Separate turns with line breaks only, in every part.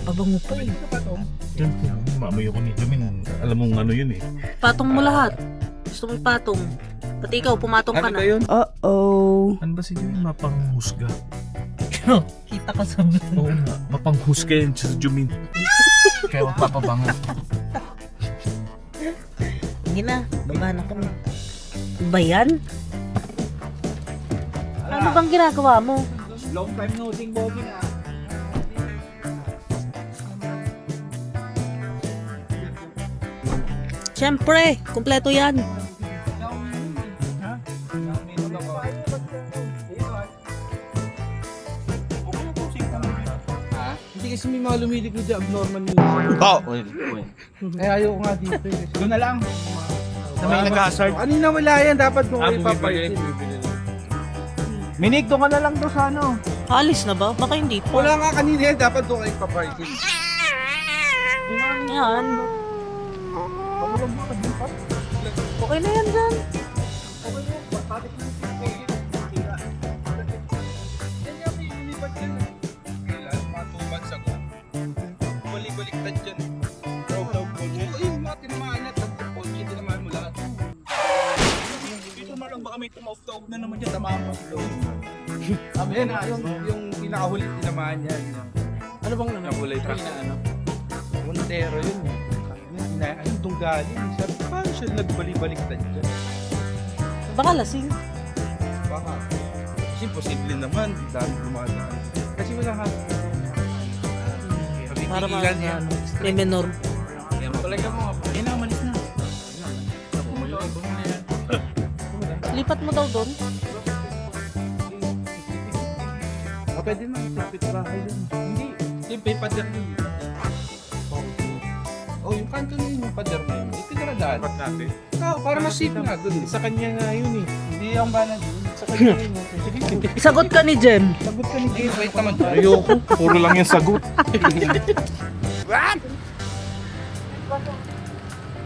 Abango pa eh.
Yan, maamoy ako ni Jumin. Alam mong ano yun eh.
Patong mo lahat. Gusto mo ipatong. Pati ikaw, pumatong ka
Ano
na.
ba yun?
Uh-oh.
Ano ba si Jumin? Mapanghusga.
Kita ka sa mga.
Oo nga, mapanghusga yan si Jumin. Kaya magpapabango.
Hindi na, baba na kami. Ba yan? Ano bang ginagawa mo?
Long time no seeing Bobby na.
Siyempre, kumpleto yan.
Hindi kasi may mga lumilikod dyan, abnormal news. Eh ayaw ko nga dito eh. Doon na lang.
Na may nag-hazard.
Kanina wala yan, dapat doon kayo papayin. Minig, doon ka na lang doon sa ano.
Alis na ba? Baka hindi pa.
Wala nga kanina yan, dapat doon kayo papayin.
Yan. Okay na yan dyan.
Balik-baliktad dyan. Yung mga tinamaan na, tagpapol, hindi naman mo lahat. Dito na lang baka may tumaof-taof na naman dyan, tamaan mo. Yan na, yung pinakahuli tinamaan yan. Ano bang nahulay truck na ano? Montero yun. Ano itong galing? Sabi, paano siya nagbalik-baliktad dyan?
Baka lasing.
Baka. Kasi posible naman, dami dumadaan. Kasi wala nga.
Para
Ilan yan?
may menor.
Talaga mo, ayun na, malis na.
Lipat mo daw doon.
Pwede na, tapit bahay dun. Hindi, yung may pader dun. Oh, yung kanto na yun, yung pader na yun. Ito na daan.
Dapat natin.
Oo, para masip nga dun.
Sa kanya nga yun eh.
Hindi yung bana dun. Sa kanya yun. Sige,
Sagot ka ni Jem.
sagot ka ni Jay. Wait naman.
Ayoko. Puro lang yung sagot.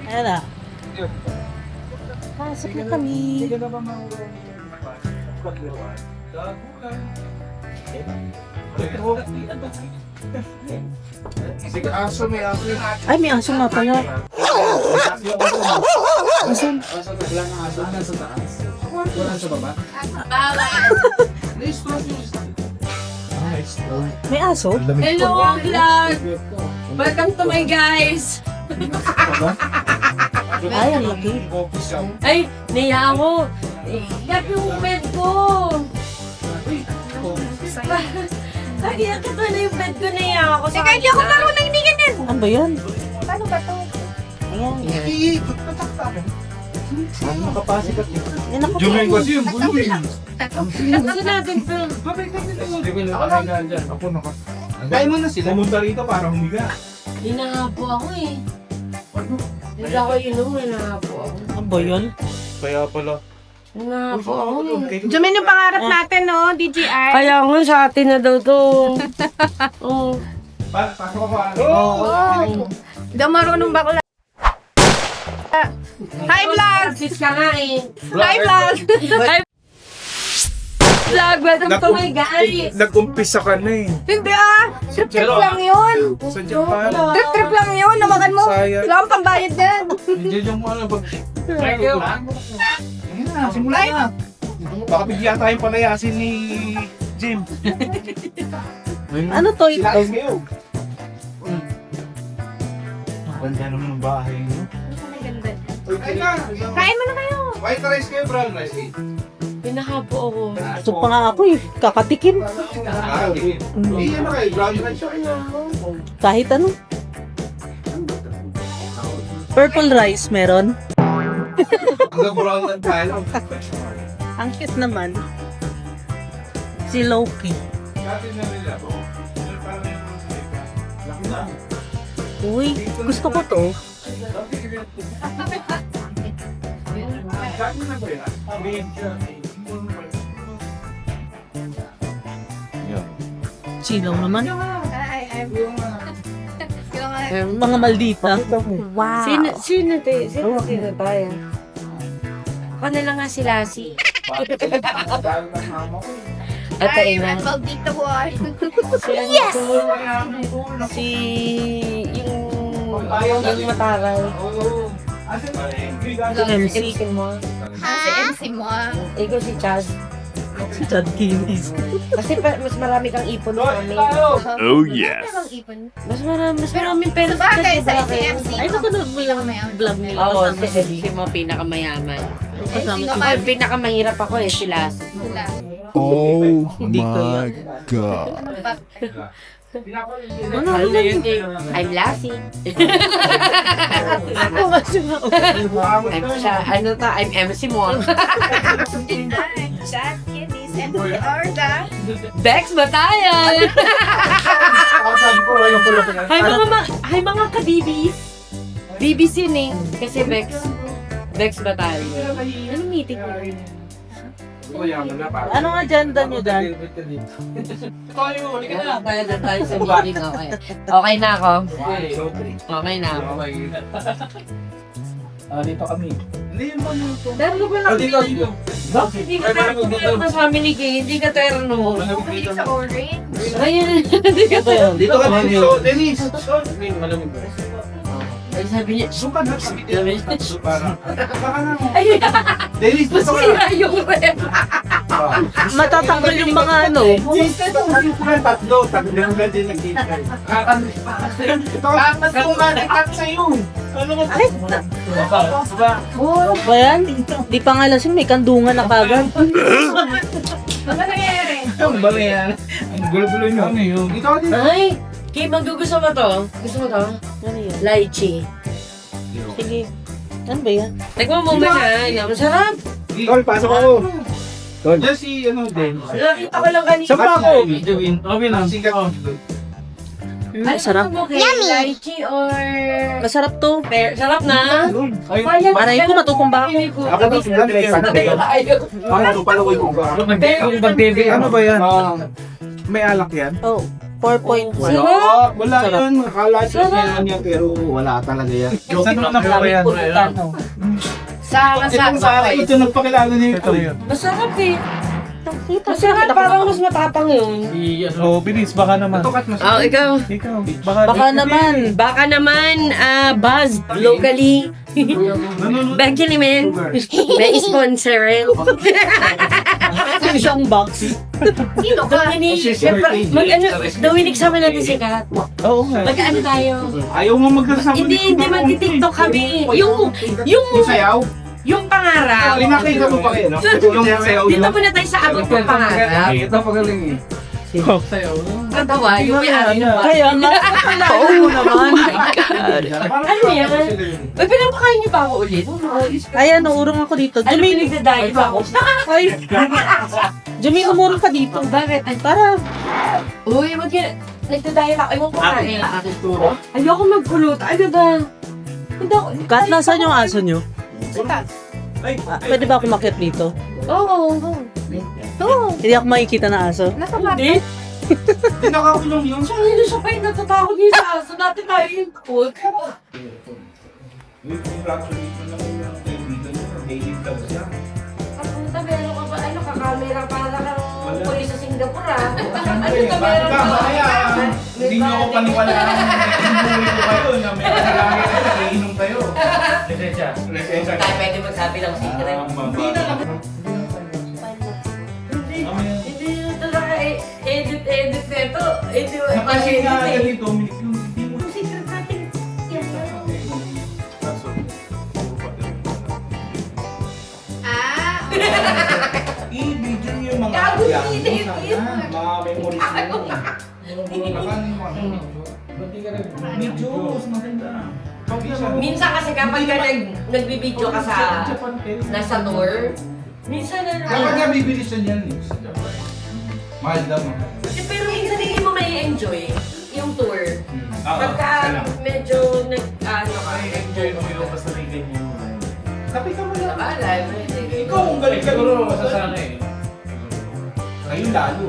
Ayan na. Pasok na kami.
Hindi ka na ba mahulong? Sige, aso, may aso.
Ay, may aso nga pala.
Asan? Lang ang aso. Nasa taas. Wala sa baba?
May aso?
Hello, vlog! Welcome to my guys!
Ay, ang laki.
Ay, naiya ako! Gap yung bed ko! Lagi ang kato na yung bed ko, naiya ako. Teka, hindi ako marunong hindi ganyan!
Ano ba yan?
Paano ba to?
Ayan.
Makapasok at yun.
Yan ako.
Jumin kasi yung buluin.
Gusto natin film.
Kain mo na sila. Pumunta rito para humiga.
Hinahapo ako eh. Hindi ako inom, hinahapo ako.
Ano ba yan?
Kaya pala.
Hinahapo ako eh.
Jumin yung pangarap natin, no? DJI.
Kaya nga sa atin na daw to. Oh.
Pasok ako.
Oh. Daw marunong bakla. Hi, vlog!
Sis ka nga eh.
Hi, vlog!
Hi, vlog! Welcome to my guys!
Nag-umpisa ka na eh.
Hindi ah! Trip-trip lang yun!
Sa Japan.
Trip-trip lang yun! Nawakan mo!
Sayang.
Wala akong pambayad yan!
Hindi yung mga pag... Ayun na, simula na. Baka bigyan tayong palayasin ni Jim.
Ano to?
Sila kayo. Ganda naman ng bahay niyo. Ay na!
Kain mo na kayo!
White rice kayo, brown rice eh.
Hinahapo ako.
Gusto pa nga ako eh. Kakatikim.
Okay. Iyan na kayo, brown rice kayo.
Kahit ano. Purple rice meron.
Hanggang brown lang tayo.
Ang cute naman. Si Loki.
Dati na nila. Laki na.
Uy, gusto ko to.
Dati na ba yan?
Silaw naman. Mga maldita. Wow.
Sino tayo? Ako na lang nga si Lassie. Ate Ina.
Maldito boy.
Yes! Si... Yung mataray.
MC.
MC mo.
Si MC mo.
Ikaw si Chaz.
Si Chad Kinis.
Kasi mas marami kang ipon sa amin.
Oh, yes.
Mas maraming pera sa
Sabagay, sa
Chaz.
MC.
Ay, napanood mo yung vlog nila.
Oo,
Kasama
si mo pinakamayaman.
Kasama
sino
si
ka?
Ang pinakamahirap ako si Las.
Sila.
Oh
Hindi ko
my God.
Ano yun?
I'm Lassie.
Ako kasi na.
I'm siya, I'm MC mo.
Chat, kitties, and we are the...
Bex Batayan! Hi mga ka-BBs! BBs yun eh. Kasi Bex Batayan. Anong meeting mo?
Anong agenda nyo dyan?
Kaya na tayo sa meeting. Okay na ako. Okay na ako.
Dito kami. Hindi yun ba nito?
Terno ba lang?
Dito.
Hindi ka terno sa family kay. Hindi ka terno.
Bumalik sa orange.
Ayun. Hindi ka terno.
Dito kami. Dennis. Malamig ba?
Ay sabi niya,
Sukan na kami dito. Para. Baka na.
ayun.
Dennis, dito ka na.
Sira yung rep.
Matatanggal yung mga ano.
Tatlo lang din nagkita. Tapos kung manikat sa'yo. Ano mo?
Ay, ba yan? Di pa nga lasing, may kandungan na kagad.
Ano nangyayari?
Ang ba yan? Ang gulo-gulo nyo. Ano yun? Dito ka dito.
Ay, Kim, magugusto mo to? Gusto mo to?
Ano yun?
Lychee.
Sige. Ano ba yan?
Tikman mo muna. Masarap.
Tol, pasok ako. Tol. Diyan si ano din.
Nakita ko lang kanina.
Saan ba ako? Jawin. Okay lang. Sikat.
Masarap.
Yummy! Lychee or...
Masarap to.
Pear. Sarap na.
Maray ko, matutong ba ako?
Ako dito lang. Ano pala ko yung Ano ba yan? May alak yan?
Oh, 4.1.
Wala yun. Akala siya meron yan pero wala talaga yan. Saan mo nakuha yan? Itong Sara, ito nagpakilala niya ito.
Masarap eh. Masarap, parang mas matapang yun.
Oh, bilis, baka naman.
Oh, ikaw.
Ikaw,
Baka naman.
Baka naman, Buzz, locally. Becky man. May sponsor rin.
Isang box.
Sino ka?
Dawinig sa amin natin sikat.
Oo nga.
Mag-ano tayo?
Ayaw mo magkasama.
Hindi magti-tiktok kami.
Yung sayaw?
Yung pangarap.
Pinakita mo pa kayo, no? Yung sayaw
Dito muna tayo sa abot ng pangarap.
Ito pagaling eh. Sayaw.
Ang tawa, yung may-ari ng bahay.
Kaya nga. Oo naman.
Ano yan? May pinapakain niyo pa ako ulit?
Ayan, naurong ako dito.
Ano
Jumi,
pinagdadaya pa ako?
ay. Jumi, umurong ka dito.
Bakit?
Para.
Uy, nagdadaya pa ako. Ewan ko kain. Ayoko magkulot. Ano ba? Hindi ako.
Kat, nasaan yung aso nyo? Pwede ba ako makit dito?
Oo.
Hindi ako makikita na aso.
Nasa bata.
Hindi.
Pinakakulong yun.
Siya hindi siya pa yung natatakot niya sa aso. Dati tayo yung cook. Kapunta, meron ka ba? Ano, kakamera para kang pulis sa Singapore ah. Ano ka meron ka?
Hindi nyo ako paniwalaan. Inuwi ko kayo na may kasalanan kayo, naiinom kayo. Lisensya.
Tayo pwede magsabi ng secret.
Hindi na lang.
Hindi yun talaga edit neto.
Kasi nga
Edit
ganito, hindi mo
secret natin.
Ah,
i-video nyo yung mga
Gago,
yan.
hindi,
Mga memories nyo. Videos, maganda.
Minsan kasi kapag ka nagbibideo ka sa nasa tour, minsan na
Kapag nga bibili siya niyan eh. Mahal daw.
pero minsan hindi mo may enjoy yung tour. Pagka medyo nag-ano ka, enjoy mo yung
Tapi ka mo lang.
alam.
Ikaw kung galing ka siguro masasanay. Ngayon lalo.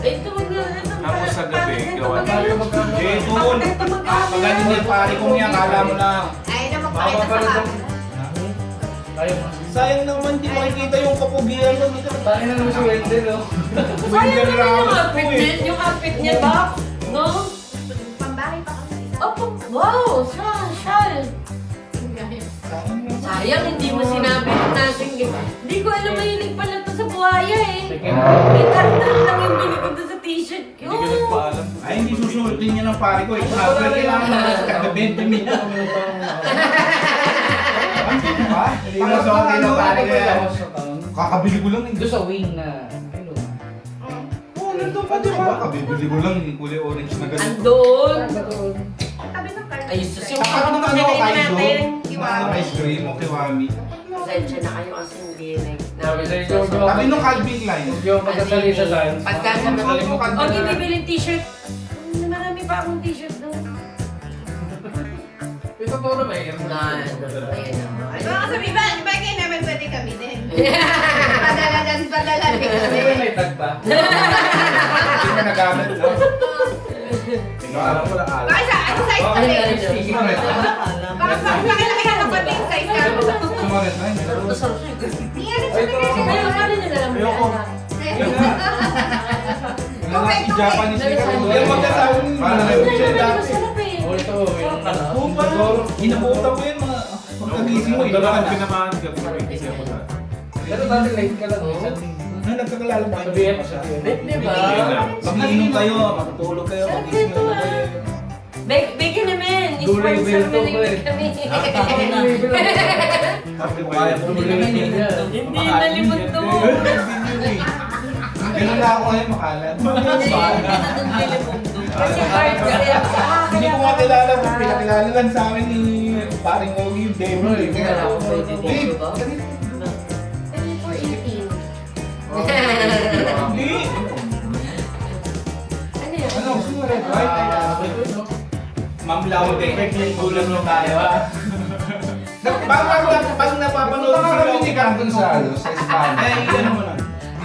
Ito na,
Tapos sa gabi, gawa
Eh, doon. Magaling yan pare kong yan. Kala mo lang.
ayaw na magpakita sa camera.
Sayang naman, di makikita yung kapugian mo.
Bakit naman si Wendell, no?
Sayang naman yung outfit niya. Yung outfit niya ba? No?
Pambahay pa kasi.
Opo. Wow! Shal! Sayang, hindi mo sinabi ng nasing hindi ko alam mahilig pala to sa buhaya eh. May tagdal lang yung binigay doon sa t-shirt ko.
Ay, hindi susuotin niya ng pare ko. Sabi kailangan na kagabente niya. Ang pin ba? Hindi na suotin ng pare ko yan. Kakabili ko lang eh.
Doon sa wing na...
Oo, nandun pa di ba? Kakabili ko lang yung kulay orange na ganun.
Andun.
Tabi ng card.
Ay, sus yung
Tapat ng ano, Kaido?
Kiwami.
Ice cream o kiwami.
Pasensya na kayo kasi hindi
Sabi sa'yo, Jojo.
Tabi nung Calvin Klein.
Yung pagkasali sa science.
Pagkasama
Sabi mo, Calvin
Okay,
Klein.
bibili t-shirt. Marami pa akong t-shirt doon.
Ito to na may air.
Baka sabi ba, bagay naman pwede kami din. Padala din kami.
May tag pa.
Hindi ka nagamit. Ikaw alam mo lang alam.
Baka sa ano size
Ano
kami?
na rin
Sumaret na.
Baka laki-laki na kapatid size kami.
Sumaret na.
Hindi nga rin
Ito.
Ayun, ano nyo na lang
Ayoko. Wala na si Japanese
Dali
ka.
sa-
Yung magkasawin. Para na yung siya dati.
Masarap eh.
Oh, ito. Yung
Oo, parang inabutan ko yun mga pagkagising mo.
Dala
Iba
ka
na.
pinamahan ka, kasi ako na.
Pero dati late ka lang.
Na nagkakalala ba?
Sabihin mo siya.
Di ba?
Pag-iinom kayo, matutulog kayo,
Sarap
pag-gising
nito,
mo
ah.
kayo.
Bacon naman.
Dulo yung
Sponsor
bento
na
ko eh.
rin kami.
Sabi ko, kaya mo naman yun.
Hindi nalimot to.
Ganun na ako ngayon makalat.
Kasi hard kasi ako sa akin.
Hindi ko makilala kung pinakilala lang sa amin ni paring Ogie yung demo.
Kaya ako pwede dito ba?
Ganito.
24-18.
Hindi.
Ano yan?
Ano, gusto mo red, white? Ma'am Laude, gulang mo tayo ah. Pag napapanood ko sa kami ni Carton sa Espanya, ay ano mo na.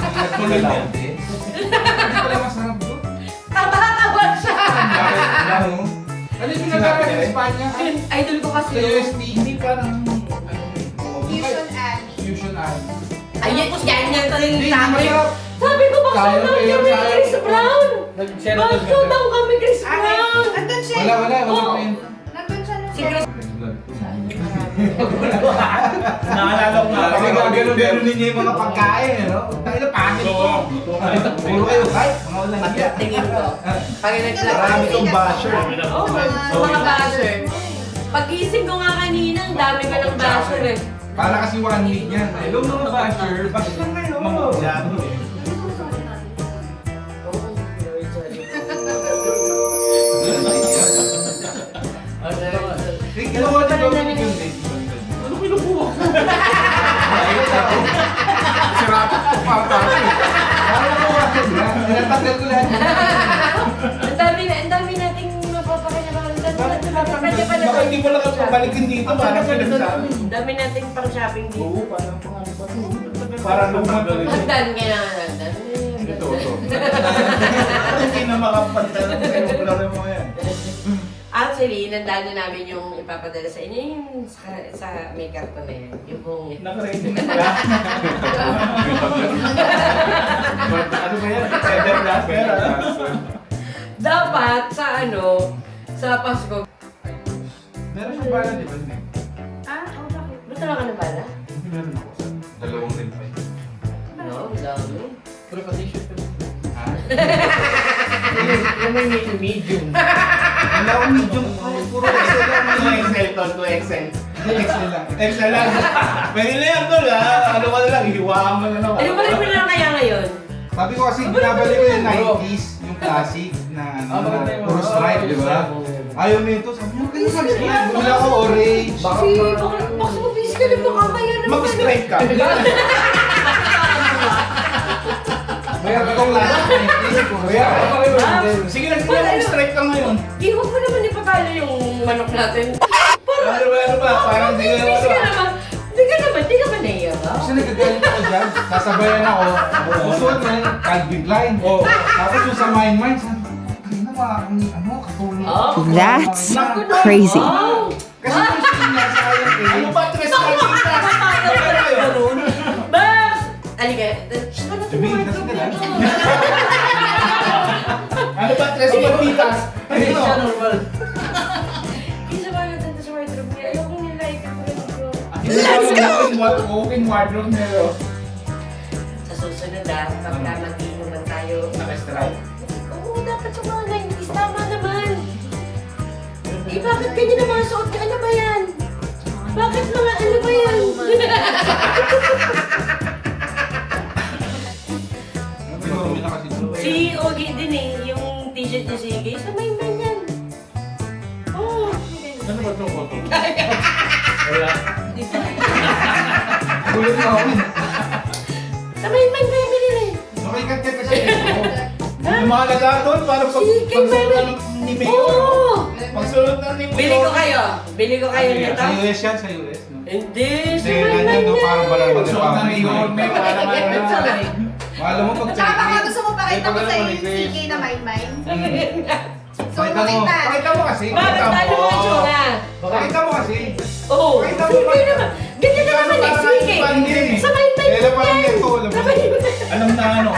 Nagtuloy na. Hindi pala masarap doon.
Taba-taba siya!
Ano?
Ano yung ginagawa sa Espanya?
Idol ko kasi.
Sa UST, hindi parang
Fusion Alley.
Fusion Alley.
Ayun, yan yan to yung
Hindi,
sabi.
masarap.
Sabi ko, baka
Kaya,
daw
kaya,
kami
kaya.
Chris Brown.
Nag-share
Bakso daw kami Chris Brown.
Nandun siya.
Wala
Oo.
pa yun.
Nandun siya nung
Si Chris.
Naalala ko nga. Kasi gano'n ninyo yung mga pagkain, no? Tayo na pangit ko. Puro kayo kahit mga walang hiya.
Tingin ko. Pag
Marami kong basher.
Oo, mga basher. Pag-ising ko nga kanina, ang dami ko ng basher eh.
Para kasi 1 week yan. Hello mga basher. Basher lang kayo. Mga ulan. Ginawa niyo daw yung date. Ano kinukuha ko? Ayun ako. Sirap ko pa pa. Ano ko kasi na? Tinatanggal ko lahat.
Ang dami nating mapapakinabangan.
Baka hindi mo lang ako pabalikin dito. Parang pinagsabi.
Ang dami nating pang shopping dito.
Oo, parang pangalan pa to. Parang lumag.
Hagdan ka na hagdan.
Ito. Hindi na makapantalan kayo. Wala rin mo yan.
Actually, nandaan na namin yung ipapadala sa inyo yung sa may karton na yan. Yung buong
Naka-ready na pala. Ano ba yan? Feather blaster,
dapat sa sa Pasko.
Meron siyang bala, di ba?
Ah, oh, bakit?
Gusto lang ka na bala?
Meron ako sa dalawang rin pa yun.
No, ang dami.
Pero pa-t-shirt ka.
Ha?
Yung may medium.
Wala akong medium. Puro XL lang. XL to, 2XL. XL lang. XL lang. Pwede na yan tol ha. Ano ka na lang, hiwaan mo na lang.
Ano ba rin na kaya ngayon?
Sabi ko kasi binabalik ko yung 90s, yung classic na puro stripe, di ba? Ayaw nito, sabi niya, kaya sa stripe. Bumila ko orange.
Kasi baka mabis ka na makakaya naman.
Mag-stripe ka. Mayroon ka kong last 90s. Sige lang, sige mag-stripe ka ngayon.
Iwan mo naman ipatalo yung manok natin.
Ano ba? Parang di ka
Mabis ka naman. Di ka ba naiya ba?
Kasi nagagalit ako dyan, sasabayan ako, susunod na yun, Calvin Klein. Tapos yung sa Mine Mine, sabi ko, kanina katulong.
That's
Naku,
crazy.
wow.
Kasi kung sino niya sayang eh. Ano ba, tres na kita?
Kasi magpitas. Ayun o.
Isa ba natin sa wardrobe niya? Ayoko nila ipapagod ko.
Let's go! Walking wardrobe nila.
Sa susunod pagka mag-inuman tayo.
Naka-strike.
Oo, dapat sa mga 90s. Tama naman. Eh, bakit ganyan ang mga suot? Ano ba yan? Bakit mga ano ba yan? Si Ogie din eh, yung t-shirt niya si Iggy. Sa main yan. Oo.
Ano ba itong photo? Wala. Gulat na ako.
Sa main ba yung binili?
Nakikat-kat kasi. Yung mga laga doon, parang pagsunod na ni Mayor.
Oo.
Pagsunod na ni Mayor.
Bili ko kayo. Bili ko kayo nito.
Sa US yan, sa US, no?
Hindi, sa
Kasi
main
nandiyan, no, parang balang
Pagsunod na ni Mayor, may parang
Alam mo, pag
Tsaka baka gusto mo pakita ko sa iyo yung CK na mine-mine. So,
Pakita mo.
makita.
Pakita mo kasi.
Bakit talo mo ang tsura?
Pakita mo kasi.
Oo.
Pakita mo.
Sige naman. Ganyan na naman eh, sige. Sa main
Kailan pa lang
yan.
ito, alam mo.
Sa main
Alam na ano.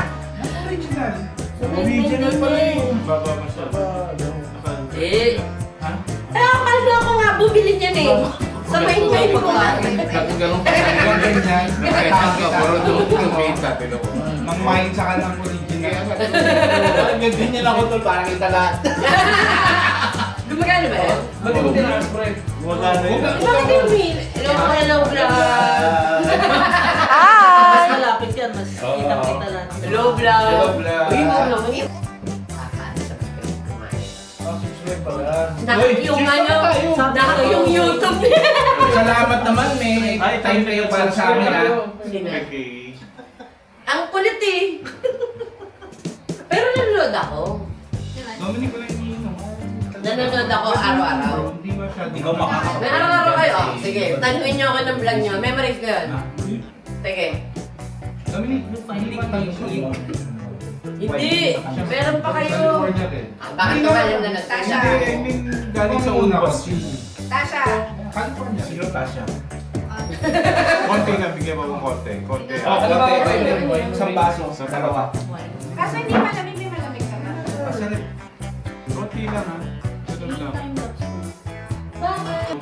Original.
Original pala yun.
Baba masyado.
Eh.
Ha?
Akala ako nga bumili niyan eh. Sa main ko nga.
Kung ganun pa sa mga ganyan, nakita ka, puro doon yung pizza, tino ko.
Nang main sa kanang original. Ganyan niya ako tol, parang kita lahat.
Gumagana ba yan?
Bakit mo tinaspray?
Gumagana yun.
Bakit yung min? Alam ko na lang vlog.
Mas malapit yan, mas kitang-kita lang.
Hello vlog.
Hello, vlog.
Uy, hello.
Subscribe pala.
Yung ano, yung YouTube niya.
Salamat naman, may time kayo para sa amin ha.
Okay.
Ang kulit eh. Pero nanonood ako.
Dominic ko lang iniinom.
Nanonood ako araw-araw.
Hindi masyado.
Ikaw makakapag.
May araw-araw kayo. Oh, sige, tanuin niyo ako ng vlog niyo. Memorize ko yun. Sige.
Dominic, hindi ba tayo sa iyo?
Hindi. Meron pa kayo. Bakit ka ba yung nanonood?
Tasha.
Hindi, I mean, galing sa Unbas.
Tasha.
California.
Sino Tasha?
Konti na, bigyan mo ng konti. Konti.
Oh, konti. Isang baso.
Sa
dalawa.
Kaso hindi malamig, may malamig ka na.
Masarap. Konti lang ha. Sunod lang.
Bakit?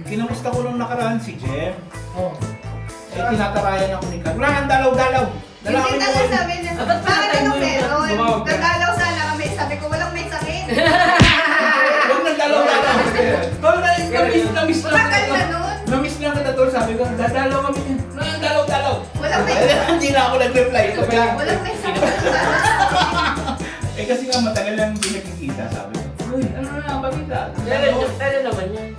Kinamusta ko nung nakaraan si Jem. Eh, tinatarayan ako ni Kat. Wala kang dalaw-dalaw.
Hindi talaga sabi niya,
Ba't
bakit
pinatay
ano
mo yun?
meron?
Tumawag ka.
Nagdalaw sana kami. Sabi ko, walang may sakit.
Huwag nang dalaw-dalaw. Tol, na-miss lang.
Bakal na nun.
Na-miss lang kita, Tol. Sabi ko, dadalaw kami niyan. Nang dalaw-dalaw.
Walang may
Hindi na ako nag-reply.
Walang may sakit.
Eh kasi nga matagal lang hindi nakikita, sabi ko. Uy, ano na, balita?
Pero naman yan.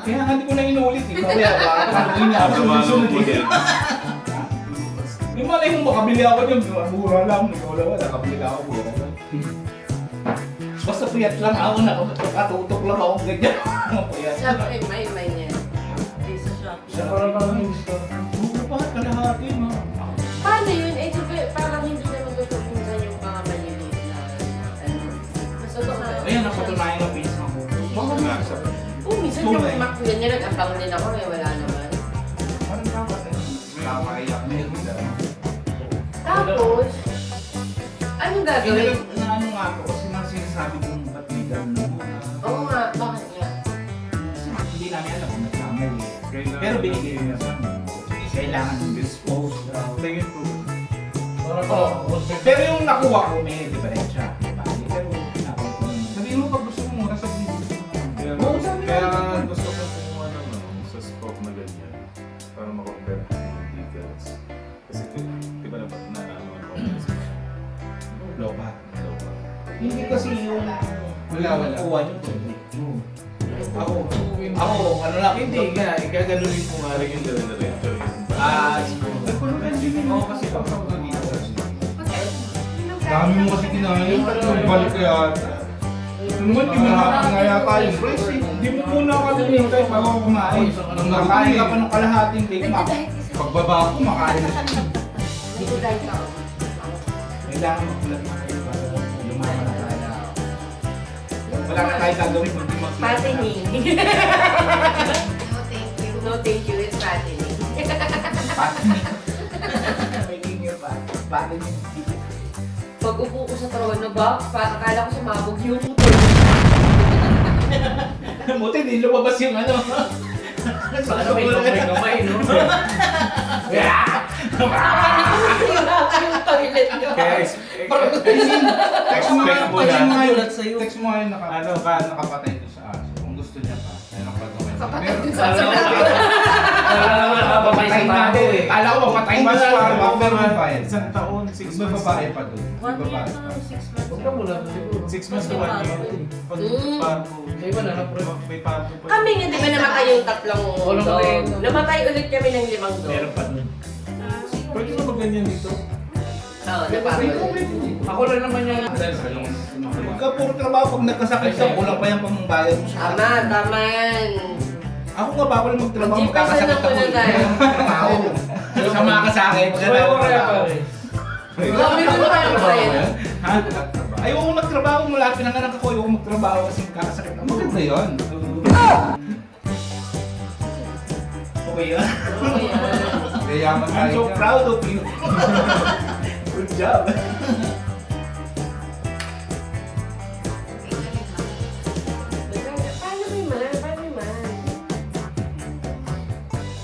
Kaya nga hindi ko na inulit eh. Kaya baka na ako sunod eh. May malay mong makabili ako dyan. Mura lang. Ikaw lang wala. Nakabili ako. Mura lang. Basta puyat lang ako. Nakatutok lang ako. Ganyan. Puyat.
Sabi, may yan. Sa shop.
Siya parang gusto. Bakit kalahati mo?
Paano yun? Eh, sabi, parang hindi na magtutupunsan yung mga maliliit na ano.
Ayun, napatunayan ng pinsan ko.
Bakit nga sa
Minsan yung ganyan, nag-abang din ako eh, wala naman.
Parang dapat eh. Nakakaiyak na yun.
Tapos, anong gagawin?
Na ano nga ako kasi nang sinasabi kong ba't may gano'n mo.
Oo nga, bakit nga?
Kasi hindi namin alam kung nagkamali. Pero binigay rin naman. Kailangan dispose.
tingin ko.
Oo. Pero yung nakuha ko may diferensya. Pero pinapag ko naman. Sabihin mo pag gusto mo mura sa video.
Kaya gusto ko kung ano, sa scope na ganyan. Para ma-compare yung details. Kasi di ba dapat na ano ang compare sa
Loka.
local.
Hindi kasi yung
Wala.
kuha nyo. Ako, ano lang,
Hindi nga, ikaganunin ko nga rin yung dire-diretso.
Oo, kasi pagkakot dito.
Dami mo kasi kinain, balik kaya.
Naman, di mo nakakangaya tayo. Hindi mo muna kami nintay bago ako kumain. Nung nakain ka pa ng kalahating take back. Pagbaba ko, makain na siya.
Dito dahil ka.
Kailangan makulat na kayo para lumaman na tayo. Wala na tayo gagawin kundi mag-click.
Fattening.
No, thank you.
No, thank you, it's fattening.
Patining. May linya pa. Patining.
Pag upo ko sa trono ba, akala ko sumabog yung
Buti hindi lumabas yung ano.
Paano may kamay, no?
yung toilet nyo.
Kaya,
Text mo nga,
Expect mo na.
Ulat sa'yo.
text mo nga yung nakapatay doon sa aso. Kung gusto niya pa, ayun ang pagkawin.
Kapatid
Pero,
sa
papatay na din eh. Kala ko papatay na lang. Pero babae.
Isang taon, 6
May
months.
babae pa doon. May
1 year
babae
to
pa.
6 months.
6 months to 1 year. Pag
Mm.
pato.
May iba na,
May pato pa.
Kami nga, di ba namatay yung tatlong
namatay.
dog? Namatay ulit kami ng 5 dog.
Meron pa nun.
Pwede mo ganyan dito?
Oo, napatay.
Ako rin naman yung...
Pagka puro trabaho, pag nagkasakit ka, kulang pa yung pambayad mo sa
Tama, tama yan.
Ako nga bago lang magtrabaho,
Hindi pa
magkakasakit
sana
ako.
po na tayo.
Trabaho. Sama ka sa akin.
Grabe mo tayo pa rin.
Ha? Ayoko magtrabaho mo lahat pinanganak ako. Ayoko magtrabaho kasi magkakasakit ako. Maganda yun. Okay yun.
Yayaman
I'm so proud of you. Good job.
Paano may man? Paano may man?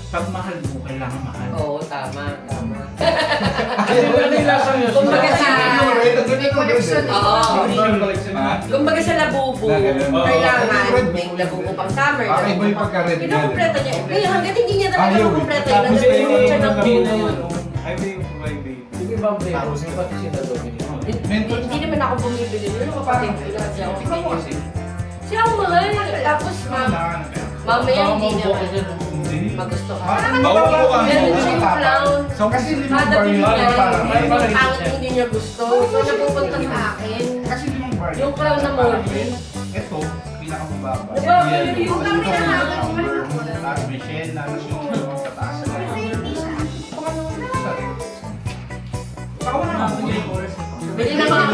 Pag mahal mo, kailangan mahal.
Oo, tama, tama.
Ano yung lasa nyo?
Kumbaga sa...
May connection.
Oo.
Ha?
Kumbaga sa labubo, kailangan may labubo pang summer,
Ah, iba yung
labubo pang...
pagka-red
Kinukumpleto niya. Kaya hanggat hindi niya talaga
Ayaw,
nakukumpleto yun,
Tapos
nagpupunod siya ng
eh,
puno.
Ay, baby.
Hindi ba ang flavor? Yung pati sinadog niya.
Hindi naman ako bumibili nun, kapatid ko lang siya ako
Ikaw mo kasi.
Siya ang mahal, tapos mamaya hindi naman magusto ka.
Bawa ko
Meron siya yung clown.
So kasi limang
Kada
bar yun.
tingin
Para
niya, yung pangit hindi niya gusto. So napupunta sa akin.
Kasi limang bar.
Yung clown na moldy.
Ito, pinakamababa.
Diba, yung
Kung kami nahabol,
Tapos Michelle, tapos yung pataas na. Ako na ako.
Bili na mga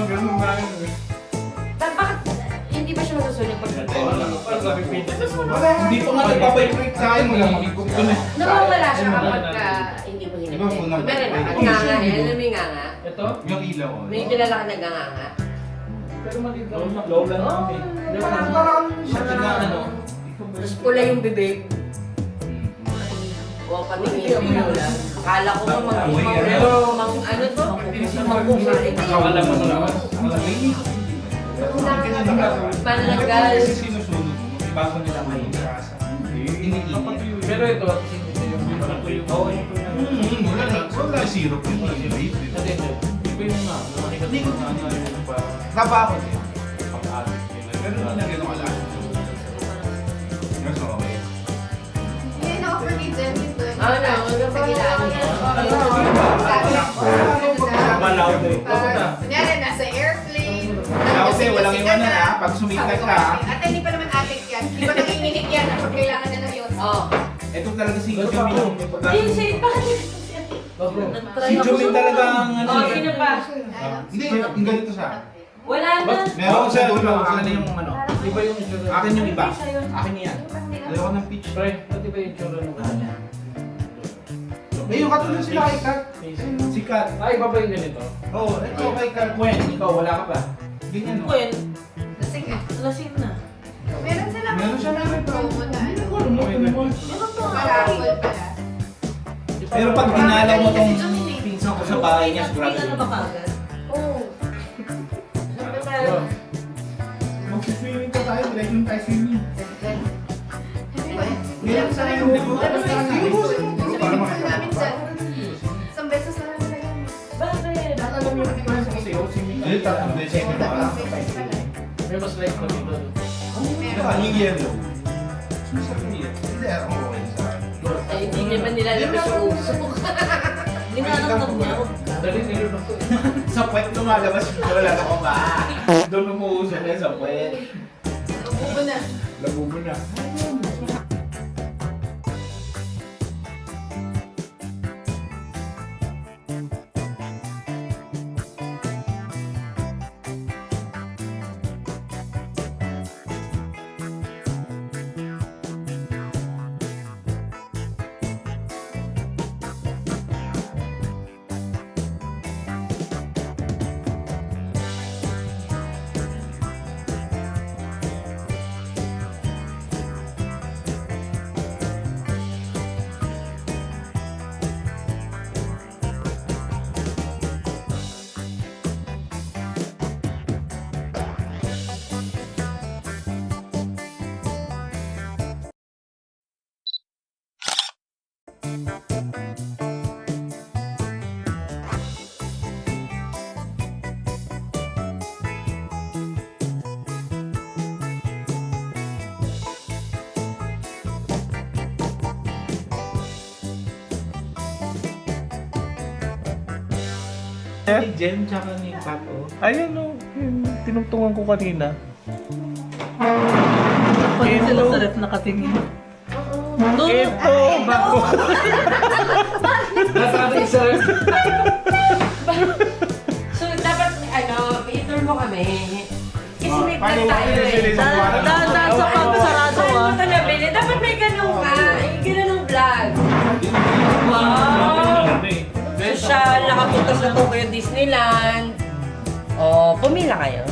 Ganun ba yun?
bakit hindi ba siya masusulit pag
Hindi pa nga nagpapaybreak sa akin. Wala makikip ko na.
nawawala siya kapag hindi mo
Iba po naman.
Meron na, ang nganga, alam mo yung nganga?
Ito?
Yung ilaw. oh.
May kilala ka nagnganga.
Pero maliit lang.
Low lang
Oh,
kami.
parang
Siya na ano.
Tapos pula yung bibig. O, paningin mo lang. Akala ko nga ano to?
Akala mo na naman.
Pananggal.
Sinusunod mo. Bago nila may ikasa. Iniinit.
Pero ito, hindi yung...
Oo, yun po na. Wala na. Wala syrup yun.
Hindi, iba yung mga.
Hindi ko trabaho din. Pero hindi na gano'ng alam. Yes, okay.
Hindi na-offer ni Jen yun doon.
Ah, no,
Sa gilaan niya.
Malaw din.
Kunyari, nasa airplane.
Kasi walang iwanan ha. Pag sumikat ka.
At hindi pa naman addict yan. Hindi pa nanginginig yan kapag kailangan na ng yun.
Oh.
Ito talaga si Jomin yung may pagkakas.
Ayun, say, bakit?
Si Jomin talaga ang ano.
Oh, sino pa?
Hindi, yung ganito siya.
Wala na.
Meron sa dulo. Akin na yung ano.
Iba yung itsura.
Akin yung iba. Akin yan. Ayoko ng peach.
Pre, pati ba yung itsura ng
Eh, yung katulad sila kay Kat. Si Kat.
Ay, iba ba yung ganito?
Oo, ito kay Kat. Gwen, ikaw wala ka pa. Ganyan no?
Lasing ah.
Lasing na.
Meron sila
Meron siya meron
promo na ano.
Meron pa.
Parapol pala.
Pero pag dinalaw mo tong
Si Jomin eh.
pinsan ko sa bahay niya, sigurado
Ano ba kagad? Oo. Ano ba tayo?
Mag-swimming ka tayo, direct yung tayo swimming.
Meron sa akin.
Para
Namin dyan. Isang beses na lang nila yan.
Bakit?
alam mo yung plans ko sa'yo, swimming. Ayun, tatlong beses ko na
May mas light pa dito.
Ano yung yellow? Hindi, ako okay sa akin.
Ay, hindi naman nila alam sa uso. Ninaramdam niya ako.
Dali nilo na to.
Sa puwet lumalabas yung wala na ako ba? Doon umuusok yan sa puwet.
Ubo na.
Labubo na. Ni Jem, tsaka ni Pato.
Ayan o, tinungtungan ko kanina.
Pag sila sa ref nakatingin.
Ito!
So, dapat, i-tour mo kami. Kasi may vlog
Paano
tayo
ba
eh.
sila sa buwan?
Dahan sa pagsarado
Saan
ah.
mo ito nabili? Dapat may ganun ka. Ganun ang vlog. Wow! Social, nakapunta sa Tokyo Disneyland. Oh, pumila kayo.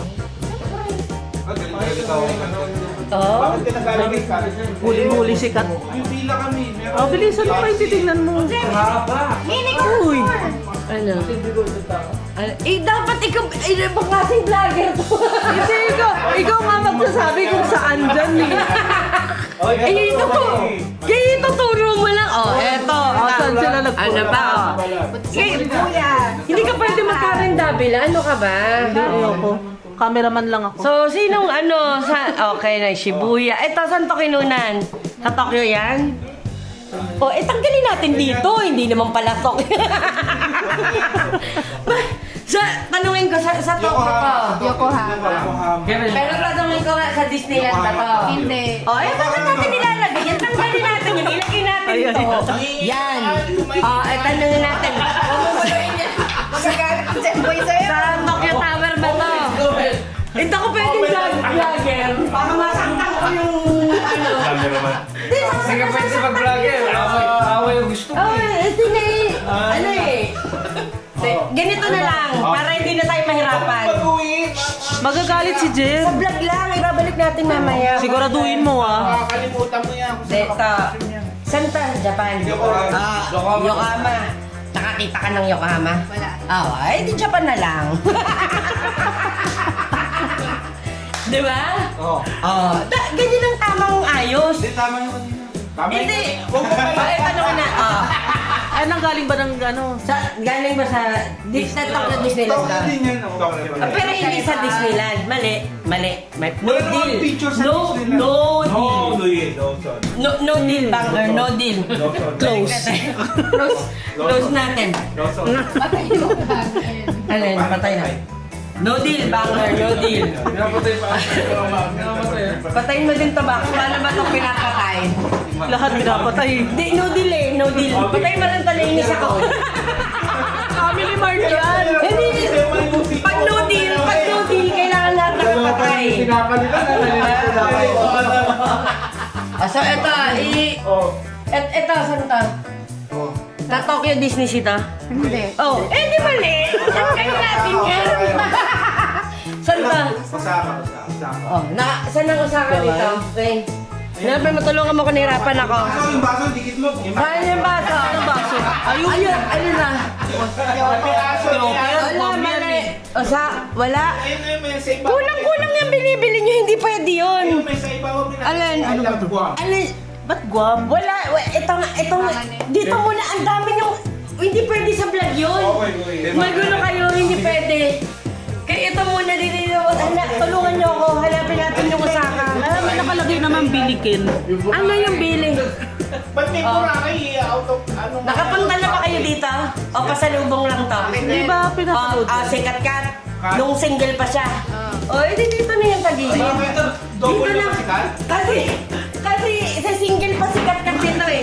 Oh?
Bakit ka nagaligay ka?
Huli-huli sikat.
Yung pila kami. Meron.
Oh, bilisan mo kayo titignan mo.
Hindi ko
Uy!
Ano? Dapat ikaw, bang klaseng vlogger to?
Kasi ikaw nga magsasabi kung saan dyan eh.
Ito po. Kaya ituturo mo lang. Oh, eto.
Saan sila nagpunta?
Ano ba? Hindi ka pwede magkarendabila. Ano ka ba?
Ayoko. Cameraman lang ako.
So, sinong okay na, Shibuya. Ito, saan to kinunan? Sa Tokyo yan? O, tanggalin natin dito. Hindi naman pala Tokyo. Tanungin ko, sa Tokyo to.
Yokohama.
Pero tanungin ko nga, sa Disneyland ba to?
Hindi.
O, bakit natin nilalagay yan? Tanggalin natin yan. Ilagay natin ito. Yan. O, tanungin natin.
Magagalit ang Semboy sa'yo.
Sa Tokyo Tower ba to? Hindi ako pwedeng vlogger. Baka masaktan ko yung
Cameraman.
Sige, pwede mag-vlogger.
Away yung gusto.
Oh, ito na eh. Ganito na lang, para hindi na tayo mahirapan.
Magagalit si Jem.
Sa vlog lang, ibabalik natin mamaya.
Siguraduhin mo ah.
Kakalimutan mo yan.
Dito. Saan ta? Japan? Yokohama. Nakakita ka ng Yokohama?
Wala.
Ay, di Japan na lang. Di ba?
Oo.
Ganyan ang tamang ayos.
Hindi, tama yung kanina. Tama yung
Hindi.
Huwag mo kayo.
Ay, ano ka na?
Ay, nanggaling ba ng ano?
Galing ba sa Tokyo Disneyland ka?
Din yan.
Pero hindi sa Disneyland. Mali. No
Wala namang
deal.
picture sa
No
Disneyland.
deal. No deal, banger. No deal. Close. Close natin.
Patay mo ba?
Alin, patay na. No deal, banger. No deal. Patayin mo din to ba? Paano ba itong pinapatay?
Lahat pinapatay.
Di, no deal eh. No deal. Patayin mo lang talinis ako.
Family Mart yan.
Hindi. Pag no deal, kailangan lahat nakapatay. So, eto, eto, saan to? Sa Tokyo Disney Sea to?
Hindi.
Oh, di mali. Kayo natin yan. Saan to?
Osaka.
Oh, saan ang Osaka dito? Okay. Nabi, matulungan mo kung nahirapan ako.
Yung baso, dikit mo.
Saan yung baso?
Anong baso?
Ayun yan. Ayun na. Wala, mali. O wala.
May sa iba.
Kulang-kulang yung binibili nyo, hindi pwede yun.
May sa iba.
Alin?
Ano ba ito?
Alin?
Ba't Guam?
Wala, ito nga, dito muna, ang dami yung, hindi pwede sa vlog yun. Magulo kayo, hindi pwede. Kaya ito muna, tulungan nyo ako, hanapin natin yung Osaka.
May nakalagay naman bilikin.
Ano yung billing?
Ba't may Boracay out of ano?
Nakapunta na ba kayo dito? O pasalubong lang to?
Di ba pinapanood?
Sikat kat. Nung single pa siya. O, edi dito na yung tagilid.
Double
Dito
na sikat?
Kasi sa single pa sikat kat dito eh.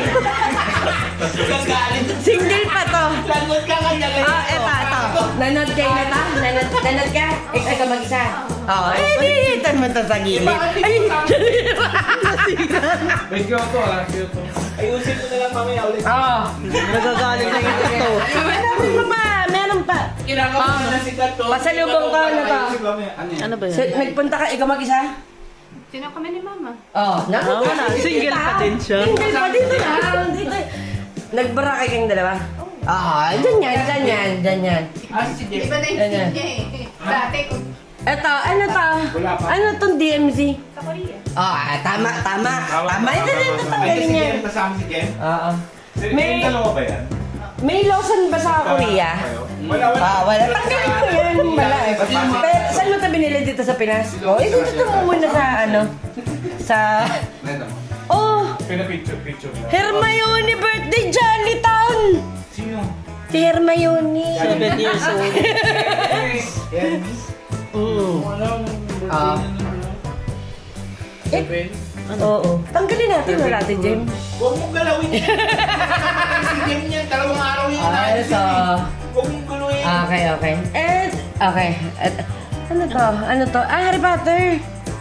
Single pa to.
Langot ka kanya
Eto. Nanood kayo na ta? Nanood ka? Ikaw mag-isa. Oo, dito mo to sa gilid. Ay,
May Kyoto Ayusin mo na lang mamaya ulit.
Oo.
Nagagalit na yung ito.
Meron pa.
Kinakabahan mo na sikat to.
Pasalubong ka na to.
Ayusin mamaya. Ano yan?
Ano ba
So,
yan?
nagpunta ka, ikaw mag-isa?
Sino kami ni Mama?
Oo.
wala. Single pa din siya.
Single pa dito lang. Dito. Nagbarakay kayong dalawa? Dyan yan.
Si
Di
Jeff.
ba na yung
Ayan.
niya eh? Dati kung
Eto, ano to?
Wala pa.
Ano tong DMZ?
sa Korea.
Tama. Ito,
Ay,
tanggalin
si
niya.
Jem. Kasama si Jem.
Oo. May-
May dalawa ba yan?
May Lawson ba sa Korea?
Wala.
Wala. Tanggalin mo yan. Wala. Pero saan mo ito binili dito sa Pinas? Oh, dito mo muna sa ano? Sa... Oh!
Pinapicture lang.
Hermione birthday Jolly Town!
Sino?
Si Hermione.
7 years old.
Ah. Oo. Tanggalin natin wala natin, Jem.
Huwag mong galawin yan. Si Jem yan, 2 araw yung inaayos
so...
yan eh. Huwag mong galawin.
Okay. Okay. Ano to? Harry Potter.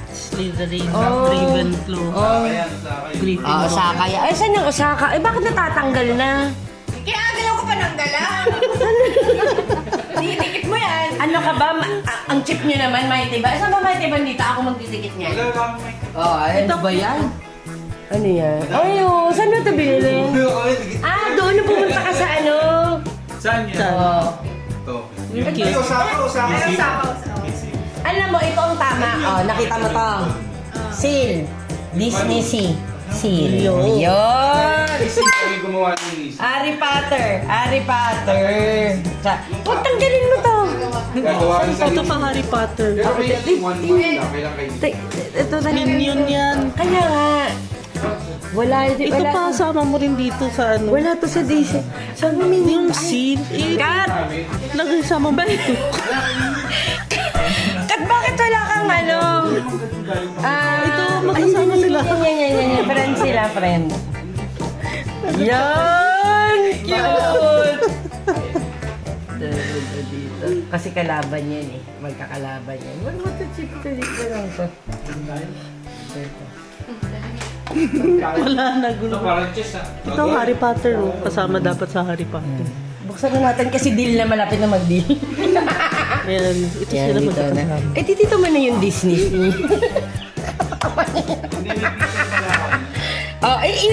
Slytherin,
Oh.
Ravenclaw,
Oh.
Gryffindor.
Osaka. Ay, saan yung Osaka? Bakit natatanggal na?
Kaya galaw ko pa ng galaw. Didikit mo yan.
Ano ka ba? Ang chip nyo naman, Mighty ba? Saan ba Mighty ba dito? Ako magdidikit niya. Ano ba yan? Ano yan? Ay, saan mo ito binili? Doon na pumunta ka sa ano?
Saan yan?
Oo.
Ito.
Yung cute.
Usapaw.
Alam mo, ito ang tama. Nakita mo to. Seal. Disney Sea. Seal. Yun.
Kami gumawa ng list.
Harry Potter. Tanggalin mo to.
Gagawa ng
Ito pa Harry Potter.
Pero yan yung one more lang. Kailan kayo?
Ito
Minion yan.
Kaya nga. Wala.
Ito pa, sama mo rin dito sa ano.
Wala to sa Disney. Sabi mo
Yung seal.
Kat!
Lagay sama mo dito.
Kat, bakit wala kang ano?
Ito, magkasama sila.
Yan. Friend sila, friend. Yan! Cute! Dito. Kasi kalaban yan eh. Magkakalaban yan. Wala mo ito chip to dito lang to.
Wala na gulo.
Parang chess ah.
Ito Harry Potter. Kasama dapat sa Harry Potter.
Buksan na natin kasi deal na malapit na mag-deal.
Meron. Ito
Yan,
sila
dito na.
magkakasama.
Dito mo na yung Disney.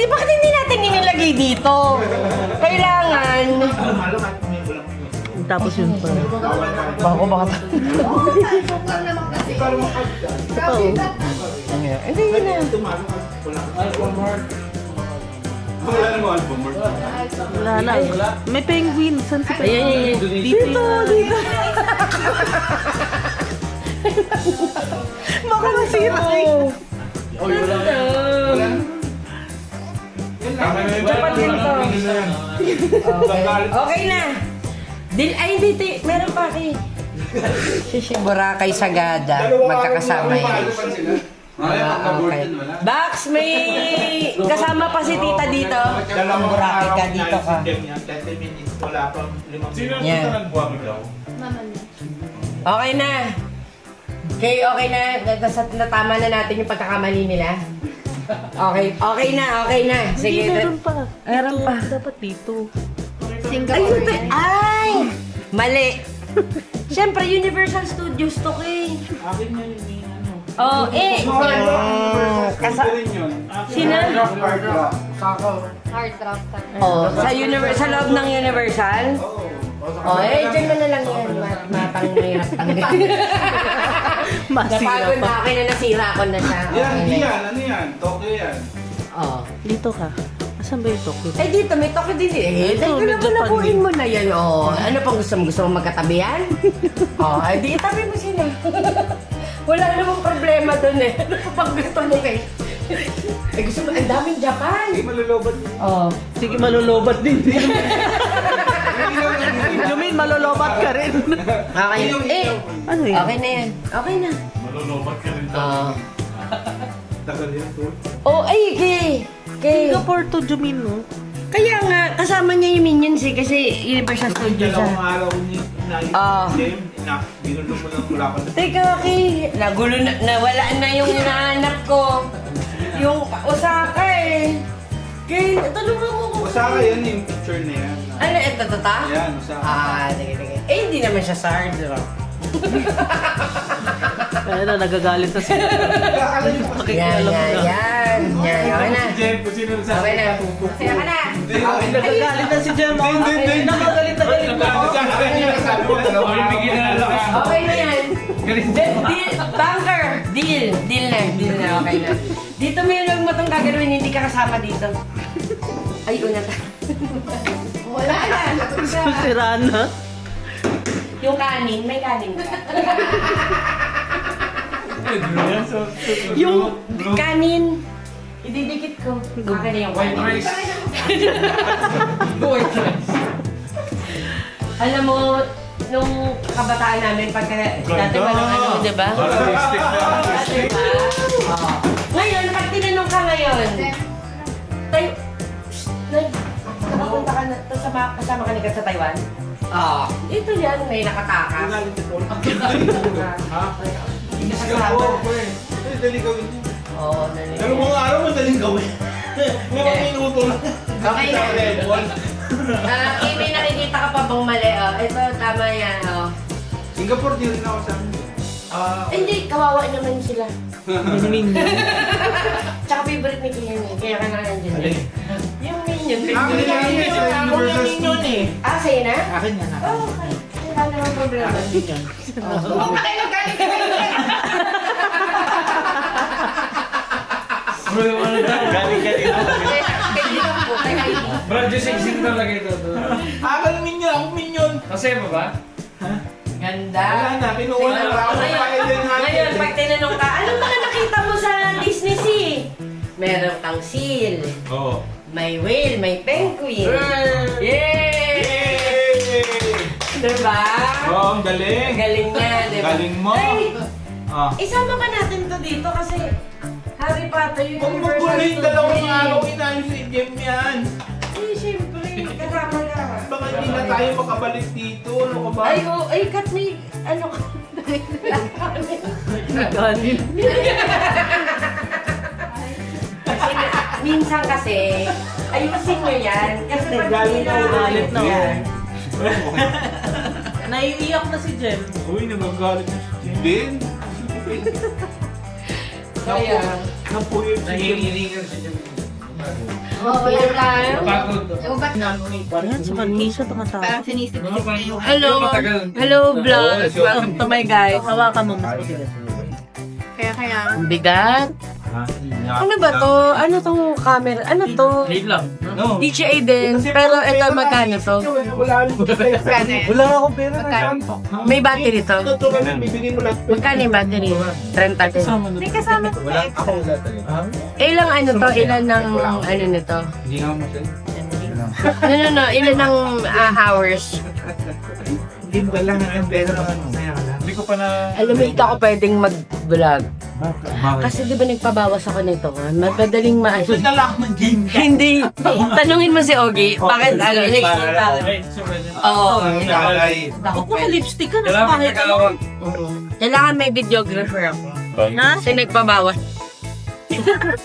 Bakit hindi natin inilagay dito? Kailangan.
Tapos yun pa.
Bako baka
Huwag naman kasi.
Ito pa oh.
Hindi yun na.
Wala namang album work.
Wala na. May penguin. Saan si penguin?
Ayan.
Dito. Baka masira eh.
Dapat din to. Okay na. Dito. Meron pa kay. Boracay Sagada. Magkakasama yan. Okay. Bax, may kasama pa si tita dito.
Dalawang
Boracay ka,
araw
dito ka.
si Jem yan, 30 minutes. Wala pang 5
Sino
minutes.
Yan.
ang nagbuwag daw?
Mama niya.
Okay na. Okay na. Natama na natin yung pagkakamali nila. Okay na. Sige.
Hindi, meron pa.
Meron pa.
Dapat dito.
Singapore.
Ay! Mali. Siyempre, Universal Studios to kay.
Akin yan yung ano.
Oh, Sino?
Hard drop ka.
Oh, sa loob ng Universal? Oh, dyan mo na lang yan. Matang mahirap tanggal.
Masira
Napagod
pa.
na akin na nasira ko na siya.
Yan,
Okay
hindi
na.
yan. Ano yan? Tokyo yan.
Oh.
Dito ka. Asan ba yung Tokyo?
Ay, dito, may Tokyo din eh.
Ito,
Dahil
may
ko na
Japan
buuin
din.
mo na yan, oh. Ano pang gusto mo? Gusto mo magkatabi yan? Oh, ay di itabi mo sila. Wala namang problema dun eh. Ano pa pang gusto mo kay? Eh, gusto mo, ang daming Japan.
Malulobot.
Oh.
Sige, malulobat din. Jumin, malulobat ka rin.
Okay.
Ano yun?
Okay na yan. Okay na.
Malulubat ka rin
Oh.
Tagal yan to.
Oh, ay, kay.
Singapore to Jumin, no?
Kaya nga, kasama niya yung Minions eh, kasi Universal Studios
Dalawang
siya.
araw ni Jem, binulo mo lang wala ka na.
Teka, nagulo na, nawala na yung hinahanap ko. Yung Osaka eh. Tulungan mo ko.
Osaka yan yung picture na yan.
Ano, ito, ta?
Yan, Osaka.
Sige. Hindi naman siya sa hard rock.
Kaya na, nagagalit na sila. Pakikialam na.
Yan. Okay na.
Jem, kung sino sa
Okay na. Kaya ka na.
Nagagalit na si Jem. Nakagalit na galit na.
Okay na yan. Deal, banker. Deal na. Okay na. Dito mo yung huwag mo itong gagawin, hindi ka kasama dito. Ay, una ta.
Wala na. Lagot ka.
Sira na.
Yung kanin, may kanin ka. Yung kanin, ididikit ko. Akin na yung white rice. White rice. Alam mo, nung kabataan namin, pagka dati walang ano, di ba? Diba? Ngayon, pag tinanong ka ngayon, tayo, nakapunta ka na, kasama ka ni Kat sa Taiwan? Ito yan, may nakatakas.
Dali gawin.
Oo, nalilito.
Pero mga araw madaling gawin. Mga minuto lang.
Okay na. May nakikita ka pa bang mali? Oh. Ito, tama yan. Oh.
Singapore din rin ako sa amin.
Hindi, kawawa naman sila. Tsaka favorite ni Kian eh. Kaya ka na nandiyan eh. Yung minion.
Universal eh.
Ah, sa'yo na?
Akin yan.
Oh, okay. Wala naman problema.
Huwag pa kayo magalit sa kanya.
Brad, yung sing-sing talaga ito.
Akal minion, ako minion.
Kasi mo ba?
Ganda.
Wala na, kinuha na ako sa Eden
Ngayon, pag tinanong ka, anong mga nakita mo sa Disney Sea? Meron kang seal.
Oo.
May whale, may penguin. Yay! Diba?
Oo, ang galing.
Galing niya, diba?
Galing mo.
Ay,
Ah.
isama pa natin to dito kasi Harry Potter yung
Kung magmula yung dalawang araw, inayos si Jem yan.
Eh, siyempre, kasama ka.
Baka hindi na tayo makabalik dito. Ano ka ba?
Ay, oh, ay, Kat, may, ano ka?
Ganin.
Kasi, minsan kasi, ayusin mo yan. Kasi pag
Galing na ulit
na
yan.
Naiiyak na si Jem.
Uy, nagagalit na si Jem. Din.
Kaya,
Napuyot si Jem.
Nangingilingan siya dyan.
oo, yan tayo.
Pagod.
Yung ba't
Yan, sa kanisa tumatawag.
parang sinisip-sip kayo.
Hello, hello vlog. Welcome to my guys.
Hawakan mo mas matigas.
Kaya.
Ang bigat. Ano ba to? Ano tong camera? Ano to?
Late lang. No.
DJI din, pero ito magkano to?
Wala akong pera na
Magkano?
saan.
May battery to?
Ito ka lang, bibigyan mo lahat.
Magkano yung battery? 30 din.
May kasama ko
Wala akong lahat.
Ilang ano to? Ilan ng ano nito?
Hindi nga mo siya.
No. Ilan ng hours?
Hindi mo kailangan ng pera pa ano.
Hindi ko pa na...
Alam mo, ito ako pwedeng mag-vlog. Kasi di ba nagpabawas ako nito? Madaling maano.
Nalak ng game.
Hindi. Tanungin mo si Ogie. Bakit ano? Oo.
Ako na lipstick ka na sa
Kailangan
kahit ano.
magkakawag.
Kailangan may videographer ako.
Na?
Kasi nagpabawas.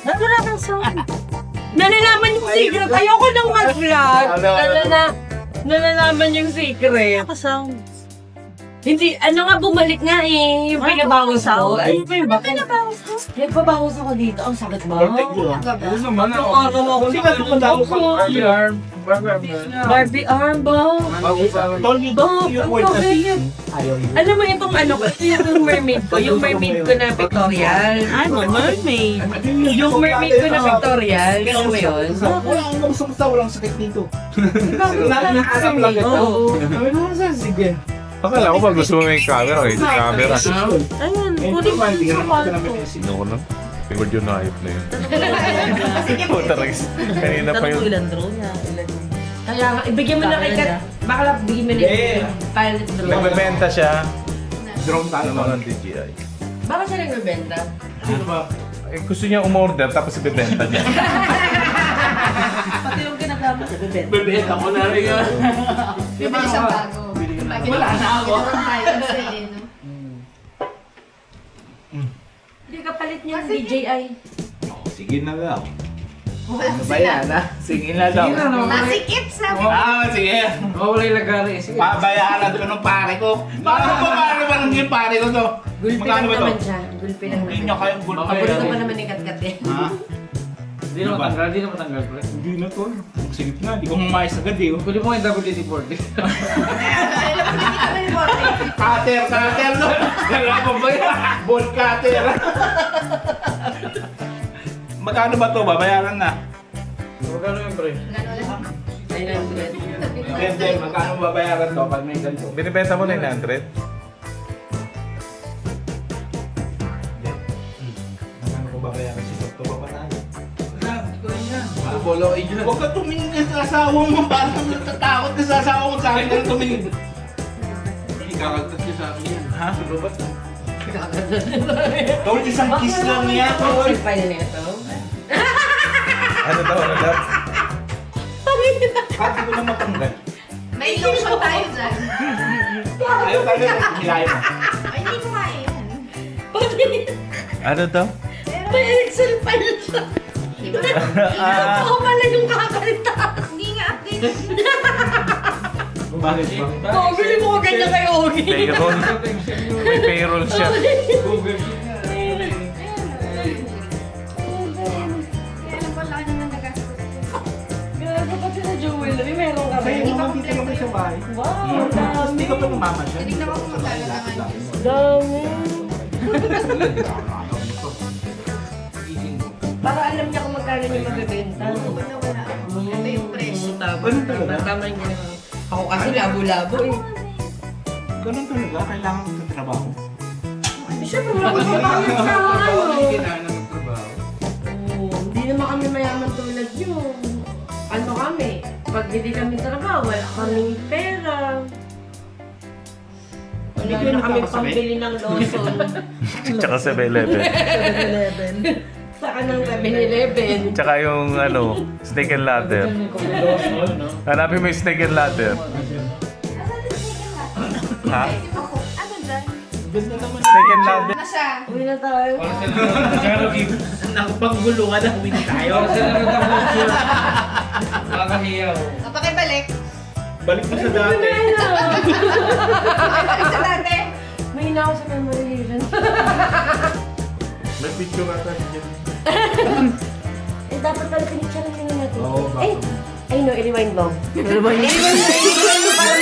Wala kang sound.
Nalalaman yung secret. Ayoko nang mag-vlog. Nalalaman yung secret.
Naka-sound.
Hindi, ano nga bumalik nga eh. Yung pinabawas ko. Ano ba yung bakit? Nagpabawas ako dito. Ang sakit ba?
Oo naman ako.
Sige, tumanda ko.
Barbie arm.
Barbie arm ba?
Told you
Oh,
your
ang
word kasi.
bakit? Alam mo itong ano ko, ito yung mermaid ko. Yung mermaid ko na pictorial.
I'm a mermaid.
Yung mermaid ko na pictorial. Gusto mo yun?
Wala akong gusto walang sakit dito.
Nakasam lang ito.
Oo.
Sige.
Akala ko pag gusto mo may camera, eh. Camera.
Ayun, kunin mo yung sa kwarto.
Sino ko lang? Record yung naayop na yun. Puta Rex. Kanina pa
Tanong ko
yun.
ilan draw niya. Ilan
Kaya nga, ibigyan mo na kay Kat. Baka lang bigyan mo na yung pilot drone.
Nagbebenta siya.
Drone tayo
Ano mga DJI.
Baka siya nagbebenta.
Sino ba?
Eh, gusto niya umorder tapos ibebenta niya.
Pati yung ginagamit niya, bebenta.
Bebenta ko na rin yun.
Bibili siyang bago.
Wala na ako.
Hindi ka palit niya ng DJI.
Sige na lang.
Wala
Ano ba
sila.
yan, ha? Sige na daw.
Nasikip sabi.
Sige.
Wala yung lagari. Sige.
Pabayaran ko ng pare ko. Paano ba nang yung pare ko to?
Gulpi
Magkano
lang
ba to?
naman siya. Gulpi lang
Hindi
naman.
niya kayang gulpi.
Paborito pa naman ni Kat eh.
Ha?
Hindi na matanggal. Hindi na matanggal. pre.
Hindi na to. Sige na. Hindi ko mamayos agad eh.
Pwede mo yung WD-40.
Cutter no? Wala pa ba yan? Ball cutter. Magkano ba to? Babayaran na.
Magkano yung pre?
Gano'n lang.
Then, magkano babayaran to pag may ganito?
Binibenta mo 900?
Magkano ko babayaran si Dr. Papatayo? Huwag ka tumingin sa asawa mo. Parang natatakot ka sa asawa mo sa akin na tumingin.
Ikakagtas niya sa akin yan.
Ha? Robot? Tol, isang kiss lang niya, Tol.
Pwede na ito.
Ano daw? Ano daw?
Pati ko na matanggal.
May lotion tayo dyan.
Ayaw tayo na kilaya mo.
Ay, hindi ko kaya yan.
Ano daw?
May Excel file siya.
Diba?
Ako pala yung kakalita.
Hindi nga updated.
Bakit ba?
Oo, bili mo ko ganyan kay Ogie.
Payroll. May payroll siya.
Kaya alam ko, laki naman nagastos ko.
Grabe pati sa jewelry, meron ka ba?
Sa'yo mo lang dito kami sa bahay.
Wow,
Hindi
dami.
ka pa namamasya.
Tignan ko kung magkano naman yun.
Dami. Para alam niya kung magkano yung mabibenta.
Wala, wala. Ito yung presyo.
Ganun talaga?
Tama yung ginawa. Ako kasi labo-labo eh.
Ganun talaga, kailangan mo sa trabaho.
Siyempre wala kang pangit sa ano.
Kailangan ng trabaho.
Oo, hindi naman kami mayaman tulad nyo. Ano kami? Pag hindi kami trabaho, wala kaming pera. Wala
Hindi kayo
na kami
nagkakasakit?
pambili ng lotion.
Tsaka 7-Eleven.
7-Eleven.
Saka ng 7-Eleven.
Tsaka yung ano, snake and ladder. Hanapin mo yung snake and ladder. Ha?
Ako, ano dyan?
Ganda naman.
Snake and ladder.
Na siya.
Uwi na tayo.
Nakupangguluhan na huwin tayo.
Nakakahiyaw.
Kapakibalik.
Balik mo sa dati.
Sa dati.
May hina ako sa memory reason.
May picture ata dyan.
Eh, dapat pala pinicture na sila natin.
Oo,
Eh, ay no, i-rewind mo.
Rewind.
I-rewind mo para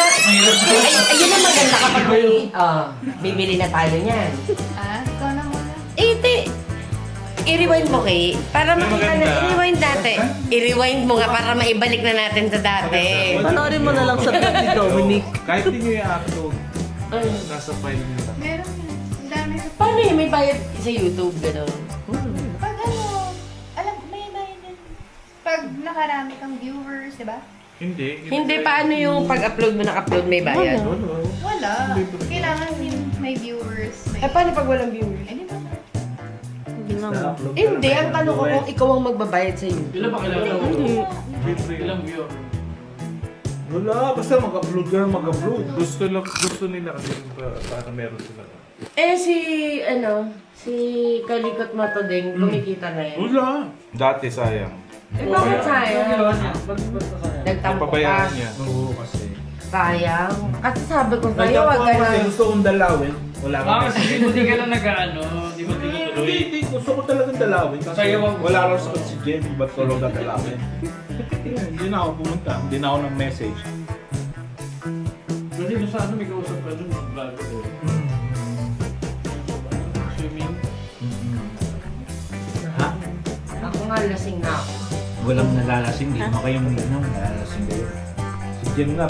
ayun ang maganda kapag may, bibili na tayo niyan.
Ah, ikaw na muna.
I-rewind mo kay, para makita na, i-rewind natin. I-rewind mo nga para maibalik na natin sa dati.
Panoorin mo na lang sa vlog ni Dominic.
Kahit hindi nyo i-upload, nasa file nyo lang.
Meron yan. Ang dami sa...
Paano yun? May bayad sa YouTube, gano'n?
Pag ano, alam ko, may bayad yan. Pag nakarami kang viewers, di ba?
Hindi, paano yung pag-upload mo na-upload may bayad?
Wala. Kailangan yung may viewers. May...
Eh, paano pag walang viewers?
Eh, di ba?
Hindi, ang tanong ko kung ikaw ang magbabayad sa YouTube.
Ilan ba kailangan?
Hindi.
Ilang view?
Wala, basta mag-upload ka na mag-upload.
Gusto nila kasi para meron sila.
Eh, si Kalikot Matodeng, kumikita na yan.
Wala.
Dati sayang.
Eh, bakit sayang? Nagtampo ka.
Papabayaan niya.
Oo, kasi.
Sayang. Kasi sabi ko sa'yo, wag ka na.
Kasi gusto kong dalawin. Wala ka
Kasi hindi ka lang nag-ano, di ba tinutuloy?
Hindi, gusto ko talagang dalawin. Kasi
Sa'yo ang-
wala raw sa si Jenny, ba't ko raw dalawin? Hindi na ako pumunta, hindi na ako nag-message.
Kasi doon sa ano, may kausap ka doon, vlog ko. Swimming.
Ha?
Ako nga lasing na ako.
Walang nalalasing, di mo kayo uminom, nalalasing kayo. Si Jen nga,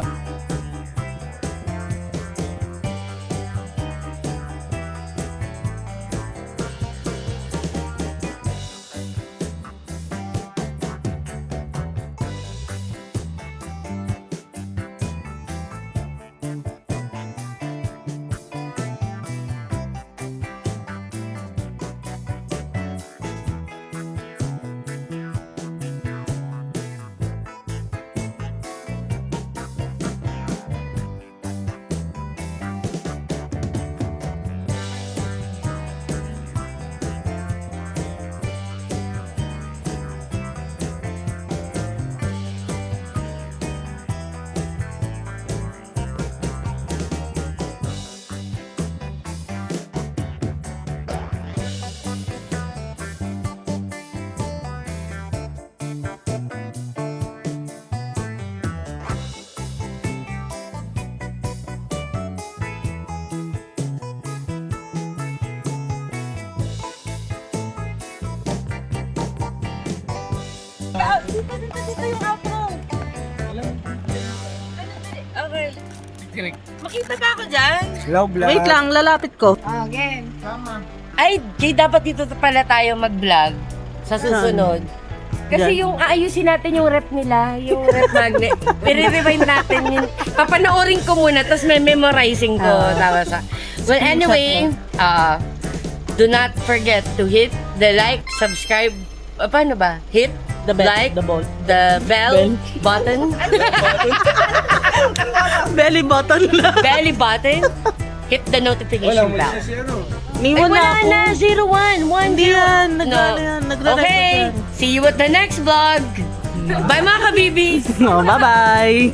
Dito yung outro. Makita ba ako dyan?
Wait lang, lalapit ko.
Okay.
Ay, dapat dito pala tayo mag-vlog sa susunod. Kasi yung aayusin natin yung rep nila, yung rep magnet. I-rewind natin yun. Papanoorin ko muna, tapos may memorizing ko. Tapos, well, anyway, do not forget to hit the like, subscribe, paano ba? Hit
The bell.
like,
The ball.
the bell button,
Belly button lang.
belly button, hit the notification bell.
May
Ay, wala
ako.
na, 01, 10.
Hindi yan, nagre-record
Okay,
yan.
see you at the next vlog. Bye mga kabibis!
Oh, bye-bye.